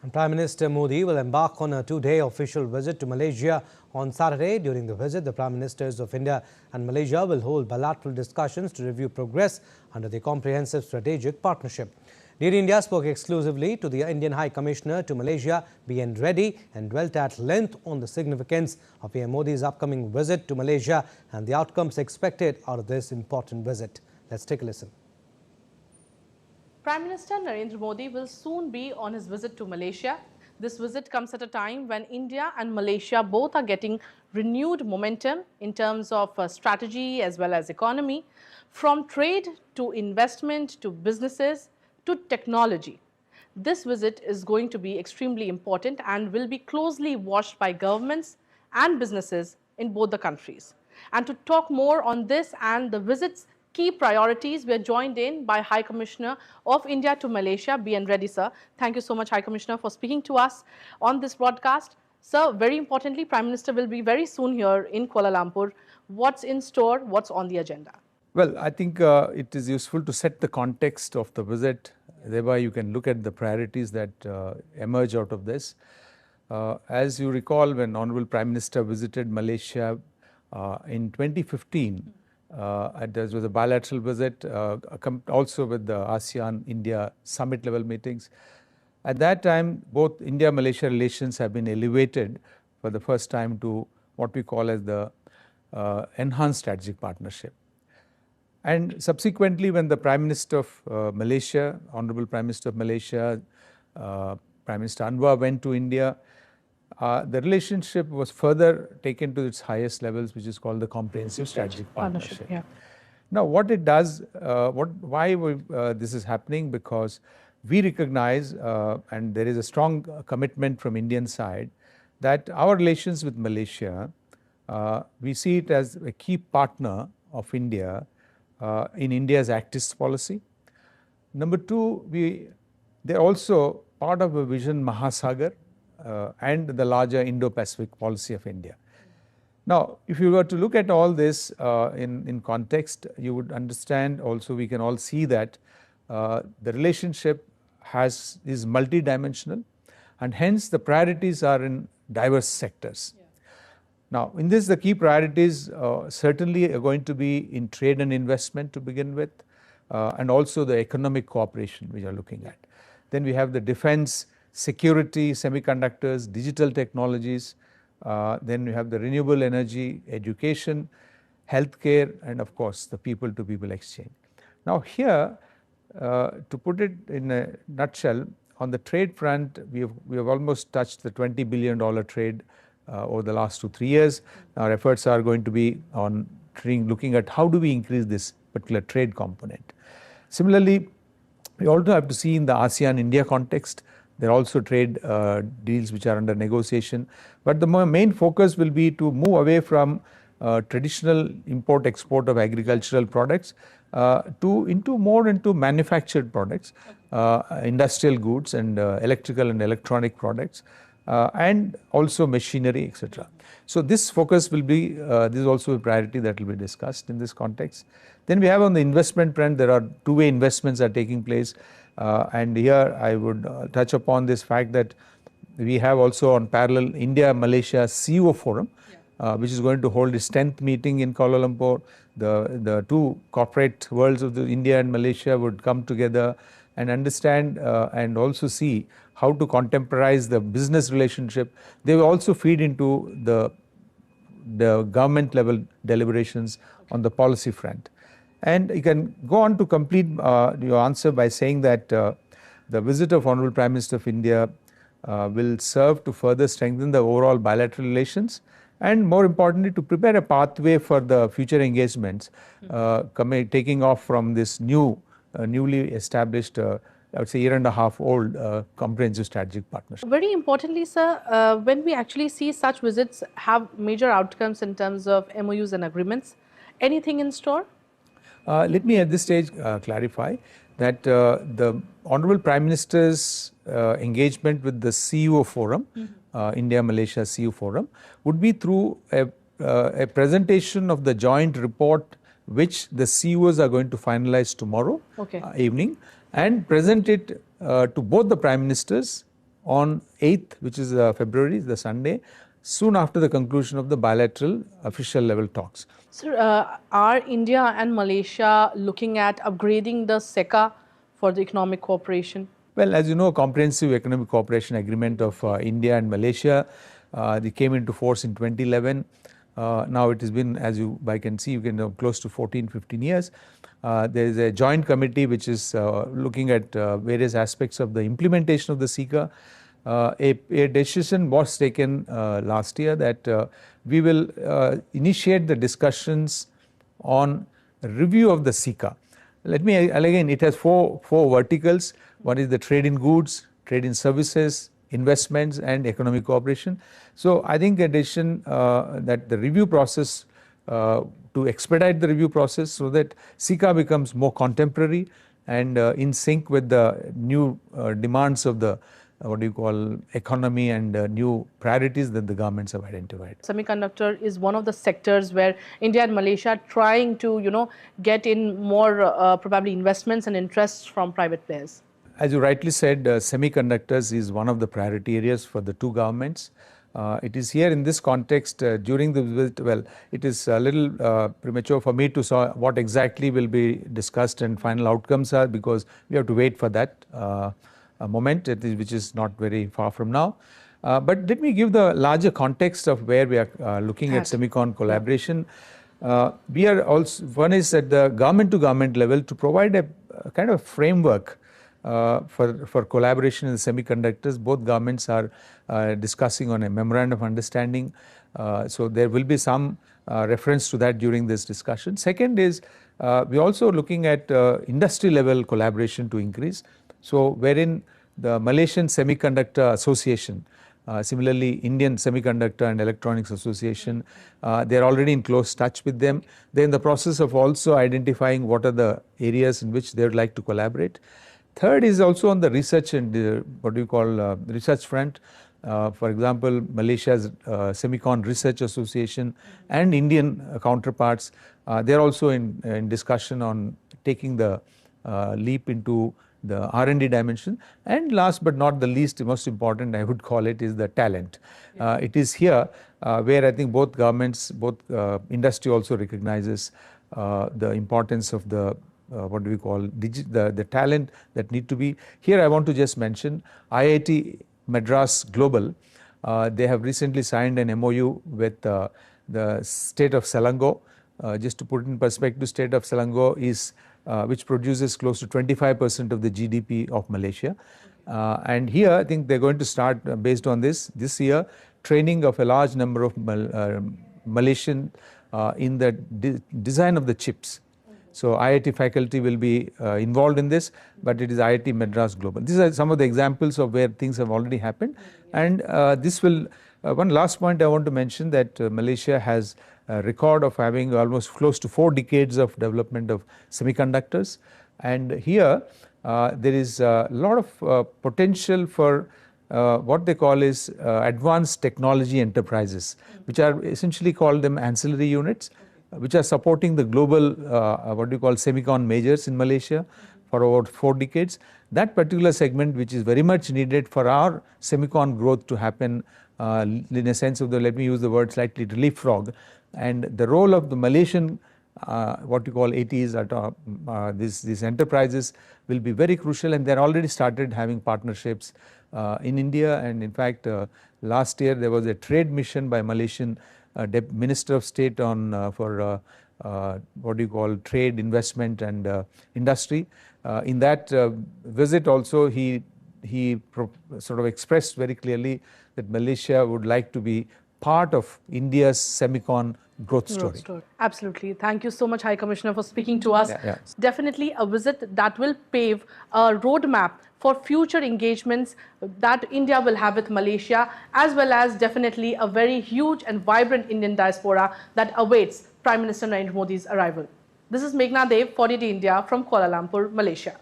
Prime Minister Modi will embark on a two-day official visit to Malaysia on Saturday. During the visit, the Prime Ministers of India and Malaysia will hold bilateral discussions to review progress under the Comprehensive Strategic Partnership. Lead India spoke exclusively to the Indian High Commissioner to Malaysia B.N. Reddy and dwelt at length on the significance of PM Modi's upcoming visit to Malaysia and the outcomes expected out of this important visit. Let's take a listen. Prime Minister Narendra Modi will soon be on his visit to Malaysia. This visit comes at a time when India and Malaysia both are getting renewed momentum in terms of strategy as well as economy, from trade to investment to businesses to technology. This visit is going to be extremely important and will be closely watched by governments and businesses in both the countries. And to talk more on this and the visit's key priorities, we are joined in by High Commissioner of India to Malaysia, B.N. Reddy, sir. Thank you so much, High Commissioner, for speaking to us on this broadcast. Sir, very importantly, Prime Minister will be very soon here in Kuala Lumpur. What's in store? What's on the agenda? Well, I think it is useful to set the context of the visit. Thereby, you can look at the priorities that emerge out of this. As you recall, when Honorable Prime Minister visited Malaysia in 2015, there was a bilateral visit, also with the ASEAN-India summit level meetings. At that time, both India-Malaysia relations have been elevated for the first time to what we call as the enhanced strategic partnership. And subsequently, when the Prime Minister of Malaysia, Honorable Prime Minister of Malaysia, Prime Minister Anwar went to India, the relationship was further taken to its highest levels, which is called the Comprehensive Strategic Partnership. Yeah. Now, what it does, why this is happening, because we recognize, and there is a strong commitment from Indian side, that our relations with Malaysia, we see it as a key partner of India in India's Act East policy. Number two, they're also part of a vision Mahasagar and the larger Indo-Pacific policy of India. Now, if you were to look at all this in context, you would understand also, we can all see that the relationship is multidimensional, and hence the priorities are in diverse sectors. Yeah. Now, in this, the key priorities certainly are going to be in trade and investment to begin with, and also the economic cooperation we are looking at. Then we have the defense, security, semiconductors, digital technologies. Then we have the renewable energy, education, healthcare, and of course the people-to-people exchange. Now here, to put it in a nutshell, on the trade front, we have almost touched the $20 billion trade over the last 2-3 years. Our efforts are going to be on looking at how do we increase this particular trade component. Similarly, we also have to see in the ASEAN-India context, there are also trade deals which are under negotiation. But the main focus will be to move away from traditional import-export of agricultural products into more manufactured products, industrial goods and electrical and electronic products, and also machinery, etc. So this focus will be, this is also a priority that will be discussed in this context. Then we have on the investment front, there are two-way investments are taking place. And here I would touch upon this fact that we have also on parallel India-Malaysia CEO Forum, which is going to hold its 10th meeting in Kuala Lumpur. The two corporate worlds of India and Malaysia would come together and understand and also see how to contemporize the business relationship. They will also feed into the government level deliberations on the policy front. And you can go on to complete your answer by saying that the visit of Honorable Prime Minister of India will serve to further strengthen the overall bilateral relations, and more importantly, to prepare a pathway for the future engagements taking off from this newly established, I would say, year-and-a-half-old comprehensive strategic partnership. Very importantly, sir, when we actually see such visits have major outcomes in terms of MOUs and agreements, anything in store? Let me at this stage clarify that the Honorable Prime Minister's engagement with the CEO Forum, India-Malaysia CEO Forum, would be through a presentation of the joint report which the CEOs are going to finalize tomorrow evening, and present it to both the Prime Ministers on 8th, which is February, the Sunday, soon after the conclusion of the bilateral official level talks. Sir, are India and Malaysia looking at upgrading the SECA for the economic cooperation? Well, as you know, Comprehensive Economic Cooperation Agreement of India and Malaysia, they came into force in 2011. Now it has been, as I can see, you can know, close to 14-15 years. There is a joint committee which is looking at various aspects of the implementation of the SECA. A decision was taken last year that we will initiate the discussions on review of the SECA. Let me again, it has four verticals. One is the trade in goods, trade in services, investments and economic cooperation. So I think a decision that the review process, to expedite the review process so that SECA becomes more contemporary and in sync with the new demands of the economy and new priorities that the governments have identified. Semiconductor is one of the sectors where India and Malaysia are trying to, get in more probably investments and interests from private players. As you rightly said, semiconductors is one of the priority areas for the two governments. It is here in this context during the visit, well, it is a little premature for me to say what exactly will be discussed and final outcomes are, because we have to wait for that moment, which is not very far from now. But let me give the larger context of where we are looking at semicon collaboration. We are also, one is at the government to government level to provide a kind of framework for collaboration in the semiconductors. Both governments are discussing on a memorandum of understanding. So there will be some reference to that during this discussion. Second is we are also looking at industry level collaboration to increase. So wherein the Malaysian Semiconductor Association, similarly Indian Semiconductor and Electronics Association, they are already in close touch with them. They are in the process of also identifying what are the areas in which they would like to collaborate. Third is also on the research and research front. For example, Malaysia's Semicon Research Association and Indian counterparts, they are also in discussion on taking the leap into the R&D dimension. And last but not the least, most important I would call it, is the talent. It is here where I think both governments, industry also recognizes the importance of the the talent that need to be. Here I want to just mention IIT Madras Global. They have recently signed an MOU with the state of Selangor. Just to put in perspective, state of Selangor is which produces close to 25% of the GDP of Malaysia. And here I think they're going to start, based on this year, training of a large number of Malaysian in the design of the chips. So IIT faculty will be involved in this, but it is IIT Madras Global. These are some of the examples of where things have already happened. And this will, one last point I want to mention, that Malaysia has a record of having almost close to 4 decades of development of semiconductors. And here there is a lot of potential for what they call is advanced technology enterprises, which are essentially called them ancillary units, which are supporting the global semicon majors in Malaysia for about 4 decades. That particular segment, which is very much needed for our semicon growth to happen, in a sense of let me use the word slightly, leapfrog. And the role of the Malaysian ATs, these enterprises will be very crucial, and they are already started having partnerships in India. And in fact, last year there was a trade mission by Malaysian Minister of State on for trade, investment and industry. In that visit also he sort of expressed very clearly that Malaysia would like to be part of India's semicon growth story. Absolutely. Thank you so much, High Commissioner, for speaking to us. Definitely a visit that will pave a roadmap for future engagements that India will have with Malaysia, as well as definitely a very huge and vibrant Indian diaspora that awaits Prime Minister Narendra Modi's arrival. This is Meghna Dev for Reddy India from Kuala Lumpur, Malaysia.